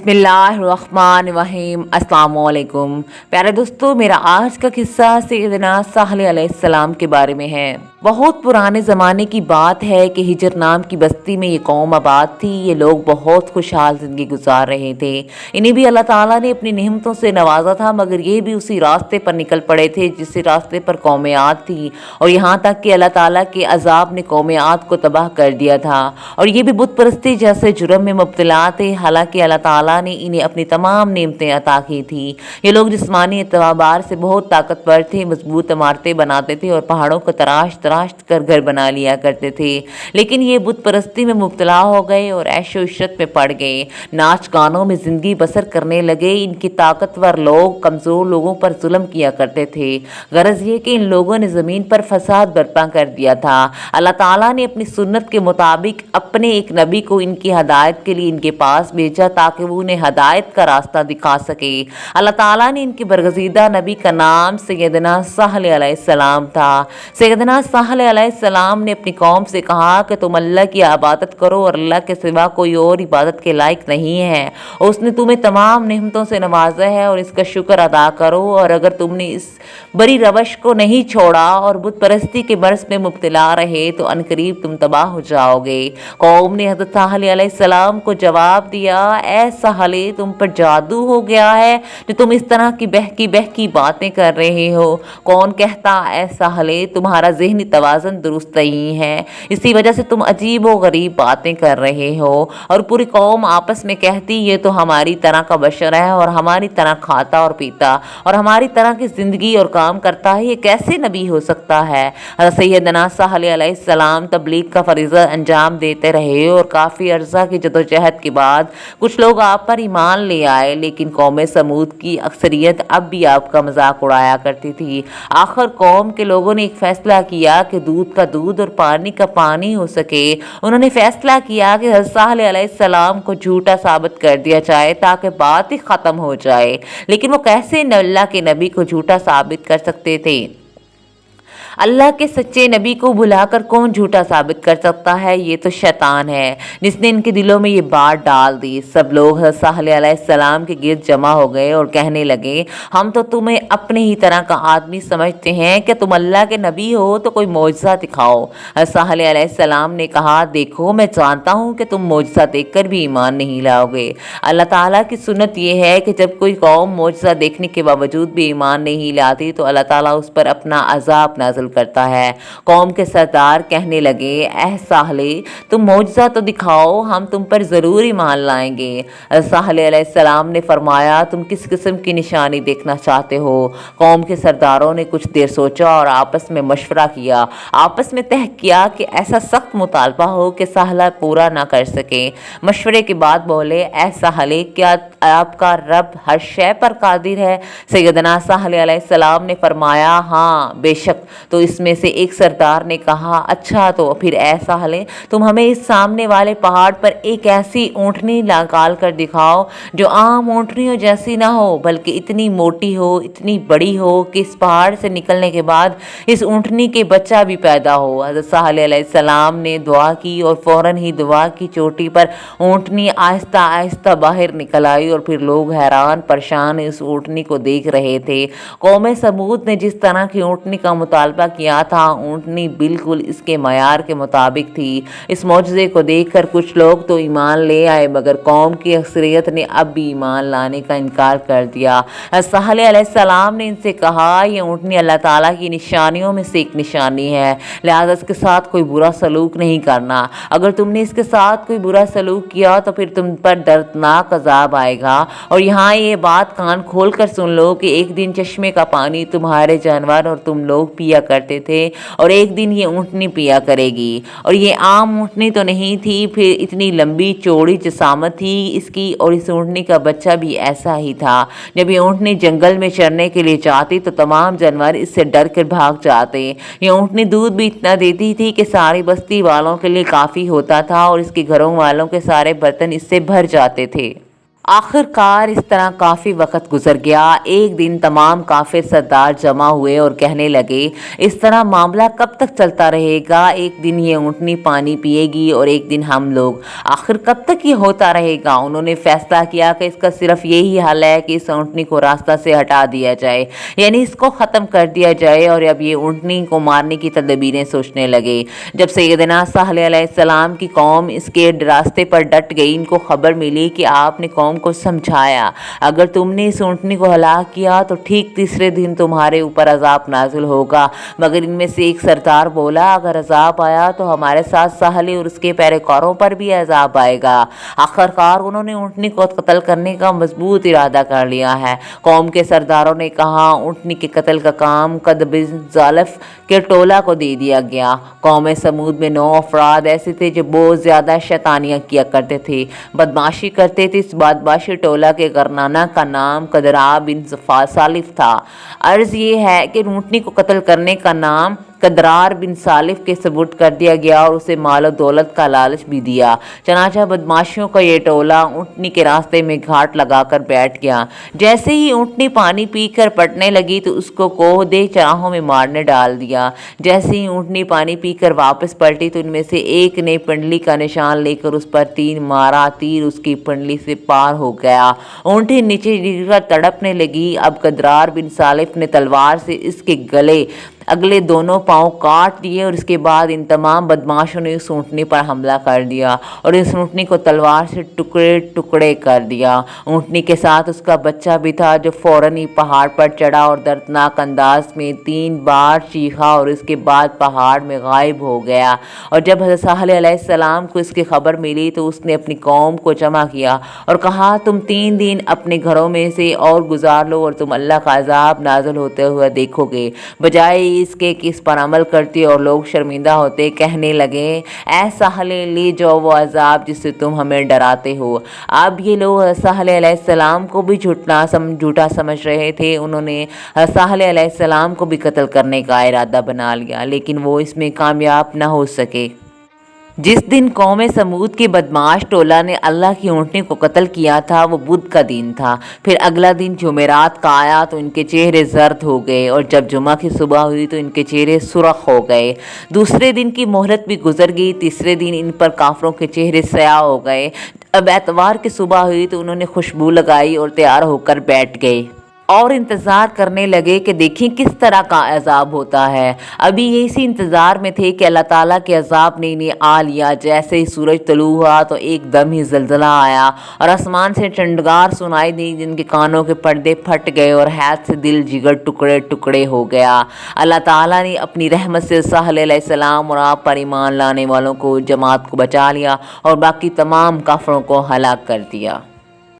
बिस्मिल्लाहिर्रहमानिर्रहीम। अस्सलाम वालेकुम प्यारे दोस्तों, मेरा आज का किस्सा सैयदना सालेह अलैहिस्सलाम के बारे में है। बहुत पुराने ज़माने की बात है कि हिजर नाम की बस्ती में ये कौम आबाद थी। ये लोग बहुत खुशहाल ज़िंदगी गुजार रहे थे। इन्हें भी अल्लाह ताला ने अपनी नेमतों से नवाजा था, मगर ये भी उसी रास्ते पर निकल पड़े थे जिस रास्ते पर कौम आद थी। और यहाँ तक कि अल्लाह ताला के अजाब ने कौम आद को तबाह कर दिया था। और ये भी बुत परस्ती जैसे जुर्म में मुब्तला थे। हालांकि अल्लाह ताला ने इन्हें अपनी तमाम नेमतें अता की थी। ये लोग जिस्मानी एतबार से बहुत ताकतवर थे, मजबूत इमारतें बनाते थे और पहाड़ों को तराश कर घर बना लिया करते थे। लेकिन ये बुत परस्ती में मुब्तला हो गए और ऐशो इशरत में पड़ गए। नाच गानों में ज़िंदगी बसर करने लगे। इनके ताकतवर लोग कमज़ोर लोगों पर जुल्म किया करते थे। गरज ये कि इन लोगों ने ज़मीन पर फसाद बर्पा कर दिया था। अल्लाह ताला ने अपनी सुन्नत के मुताबिक अपने एक नबी को इनकी हदायत के लिए इनके पास भेजा ताकि वो उन्हें हदायत का रास्ता दिखा सके। अल्लाह ताला ने इनके बरगज़ीदा नबी का नाम सैयदना सालेह अलैहिस्सलाम था। सैयदना सालेह अलैहिस्सलाम ने अपनी कौम से कहा कि तुम अल्लाह की इबादत करो और अल्लाह के सिवा कोई और इबादत के लायक नहीं है। उसने तुम्हें तमाम नेमतों से नवाजा है और इसका शुक्र अदा करो। और अगर तुमने इस बड़ी रवश को नहीं छोड़ा और बुत परस्ती के मर्ज में मुब्तला रहे तो अनकरीब तुम तबाह हो जाओगे। कौम ने हज़रत सालेह अलैहिस्सलाम को जवाब दिया, ऐ सालेह, तुम पर जादू हो गया है जो तुम इस तरह की बहकी बातें कर रहे हो। कौन कहता ऐ सालेह तुम्हारा ज़हनी तवाज़ुन दुरुस्त नहीं है, इसी वजह से तुम अजीब व गरीब बातें कर रहे हो। और पूरी कौम आपस में कहती ये तो हमारी तरह का बशर है और हमारी तरह खाता और पीता और हमारी तरह की ज़िंदगी और काम करता है, ये कैसे नबी हो सकता है। सैयदना सालेह अलैहिस्सलाम तबलीग का फरीज़ा अंजाम देते रहे और काफ़ी अर्सा की जदोजहद के बाद कुछ लोग आप पर ईमान ले आए। लेकिन कौम समूद की अक्सरियत अब भी आपका मजाक उड़ाया करती थी। आखिर कौम के लोगों ने एक फ़ैसला किया कि दूध का दूध और पानी का पानी हो सके। उन्होंने फ़ैसला किया कि हज़रत सालेह अलैहिस्सलाम को झूठा साबित कर दिया जाए ताकि बात ही ख़त्म हो जाए। लेकिन वो कैसे अल्लाह के नबी को झूठा साबित कर सकते थे। अल्लाह के सच्चे नबी को भुलाकर कौन झूठा साबित कर सकता है। ये तो शैतान है जिसने इनके दिलों में ये बात डाल दी। सब लोग सालेह अलैहिस्सलाम के गिर्द जमा हो गए और कहने लगे, हम तो तुम्हें अपने ही तरह का आदमी समझते हैं कि तुम अल्लाह के नबी हो तो कोई मौजज़ा दिखाओ। सालेह अलैहिस्सलाम ने कहा, देखो मैं जानता हूँ कि तुम मौजज़ा देखकर भी ईमान नहीं लाओगे। अल्लाह ताला की सुन्नत यह है कि जब कोई कौम मौजज़ा देखने के बावजूद भी ईमान नहीं लाती तो अल्लाह ताला उस पर अपना अज़ाब नाज़िल करता है। कौम के सरदार कहने लगे, ऐ सालेह, तुम मौजज़ा तो दिखाओ, हम तुम पर ज़रूर ईमान लाएंगे। सालेह अलैहिस्सलाम ने फरमाया, तुम किस किस्म की निशानी देखना चाहते हो। कौम के सरदारों ने कुछ देर सोचा और आपस में मशवरा किया। आपस में तय किया कि ऐसा सख्त मुतालबा हो कि सालेह पूरा ना कर सके। मशवरे के बाद बोले, ऐ सालेह, क्या आपका रब हर शय पर कादिर है। सैयदना सालेह अलैहिस्सलाम ने फरमाया, हाँ बेशक। तो इसमें से एक सरदार ने कहा, अच्छा तो फिर ऐसा सालेह, तुम हमें इस सामने वाले पहाड़ पर एक ऐसी ऊँटनी निकाल कर दिखाओ जो आम ऊँटनियों जैसी ना हो बल्कि इतनी मोटी हो, इतनी बड़ी हो कि इस पहाड़ से निकलने के बाद इस ऊँटनी के बच्चा भी पैदा हो। हज़रत सालेह अलैहिस्सलाम ने दुआ की और फ़ौरन ही दुआ की चोटी पर ऊँटनी आहिस्ता आहिस्ता बाहर निकल आई। और फिर लोग हैरान परेशान इस ऊँटनी को देख रहे थे। कौम समूद ने जिस तरह की ऊँटनी का मुतालबा किया था, ऊँटनी बिल्कुल इसके मयार के मुताबिक थी। इस मौजज़े को देखकर कुछ लोग तो ईमान ले आए, मगर कौम की अक्सरियत ने अब भी ईमान लाने का इनकार कर दिया। सालेह अलैहिस्सलाम ने इनसे कहा, यह ऊँटनी अल्लाह ताला की निशानियों में से एक निशानी है, लिहाजा इसके साथ कोई बुरा सलूक नहीं करना। अगर तुमने इसके साथ कोई बुरा सलूक किया तो फिर तुम पर दर्दनाक अजाब आएगा। और यहाँ ये बात कान खोल कर सुन लो कि एक दिन चश्मे का पानी तुम्हारे जानवर और तुम लोग पिया करते थे और एक दिन ये ऊँटनी पिया करेगी। और ये आम ऊँटनी तो नहीं थी, फिर इतनी लंबी चौड़ी जिसामत थी इसकी। और इस ऊँटनी का बच्चा भी ऐसा ही था। जब ये ऊँटनी जंगल में चरने के लिए जाती तो तमाम जानवर इससे डर कर भाग जाते। ये ऊँटनी दूध भी इतना देती थी कि सारी बस्ती वालों के लिए काफ़ी होता था और इसके घरों वालों के सारे बर्तन इससे भर जाते थे। आखिरकार इस तरह काफ़ी वक्त गुजर गया। एक दिन तमाम काफिर सरदार जमा हुए और कहने लगे, इस तरह मामला कब तक चलता रहेगा? एक दिन ये ऊँटनी पानी पिएगी और एक दिन हम लोग, आखिर कब तक ये होता रहेगा? उन्होंने फैसला किया कि इसका सिर्फ यही हल है कि इस ऊँटनी को रास्ता से हटा दिया जाए, यानी इसको ख़त्म कर दिया जाए। और अब ये ऊँटनी को मारने की तदबीरें सोचने लगे। जब सैयदना सालेह अलैहिस्सलाम की कौम इसके रास्ते पर डट गई, इनको खबर मिली कि आपने कौम को समझाया, अगर तुमने इस ऊँटनी को हलाक किया तो ठीक तीसरे दिन तुम्हारे ऊपर अजाब नाजिल होगा। मगर इनमें से एक सरदार बोला, अगर अजाब आया तो हमारे साथ साहली और उसके पैरोकारों पर भी अजाब आएगा। आखिरकार उन्होंने ऊँटनी को कत्ल करने का मजबूत इरादा कर लिया है। कौम के सरदारों ने कहा, ऊँटनी के कत्ल का काम कद बिन जालफ के टोला को दे दिया गया। कौम समूद में 9 अफराद ऐसे थे जो बहुत ज़्यादा शैतानियाँ किया करते थे, बदमाशी करते थे। इस बदमाशी टोला के गरनाना का नाम कदरा बिन सालिफ था। अर्ज़ ये है कि ऊँटनी को कत्ल करने का नाम कदरार बिन सालिफ के सबूत कर दिया गया और उसे माल और दौलत का लालच भी दिया। चनाचा बदमाशियों का ये टोला ऊँटनी के रास्ते में घाट लगाकर बैठ गया। जैसे ही ऊँटनी पानी पीकर पटने लगी तो उसको कोह दे चराहों में मारने डाल दिया। जैसे ही ऊँटनी पानी पीकर वापस पलटी तो इनमें से एक ने पंडली का निशान लेकर उस पर 3 मारा। तीर उसकी पंडली से पार हो गया। ऊँटनी नीचे गिरकर तड़पने लगी। अब कदरार बिन सालिफ ने तलवार से इसके गले अगले दोनों पांव काट दिए और इसके बाद इन तमाम बदमाशों ने उस ऊँटनी पर हमला कर दिया और इस ऊँटनी को तलवार से टुकड़े टुकड़े कर दिया। ऊँटनी के साथ उसका बच्चा भी था जो फौरन ही पहाड़ पर चढ़ा और दर्दनाक अंदाज में 3 बार चीखा और इसके बाद पहाड़ में गायब हो गया। और जब हज़रत सालेह अलैहिस्सलाम को इसकी खबर मिली तो उसने अपनी कौम को जमा किया और कहा, तुम 3 दिन अपने घरों में से और गुजार लो और तुम अल्लाह का अजाब नाज़िल होते हुए देखोगे, बजाय इसके कि इस पर अमल करती और लोग शर्मिंदा होते। कहने लगे, ऐ साहले ले जाओ वो अजाब जिससे तुम हमें डराते हो। अब ये लोग सालेह अलैहिस्सलाम को भी झूठा समझ रहे थे। उन्होंने सालेह अलैहिस्सलाम को भी कत्ल करने का इरादा बना लिया, लेकिन वो इसमें कामयाब न हो सके। जिस दिन कौम समूद के बदमाश टोला ने अल्लाह की ऊँटनी को कत्ल किया था वो बुध का दिन था। फिर अगला दिन जुमेरात का आया तो इनके चेहरे जर्द हो गए और जब जुमा की सुबह हुई तो इनके चेहरे सुर्ख हो गए। दूसरे दिन की मोहलत भी गुजर गई। तीसरे दिन इन पर काफरों के चेहरे स्याह हो गए। अब एतवार की सुबह हुई तो उन्होंने खुशबू लगाई और तैयार होकर बैठ गए और इंतज़ार करने लगे कि देखें किस तरह का अजाब होता है। अभी ये इसी इंतज़ार में थे कि अल्लाह ताला के अजाब ने इन्हें आ लिया। जैसे ही सूरज तलू हुआ तो एकदम ही जल्जला आया और आसमान से चंडगार सुनाई दी, जिनके कानों के पर्दे फट गए और हैत से दिल जिगर टुकड़े टुकड़े हो गया। अल्लाह ताला ने अपनी रहमत से सालेह अलैहिस्सलाम और आप पर ईमान लाने वालों को, जमात को बचा लिया और बाकी तमाम काफरों को हलाक कर दिया।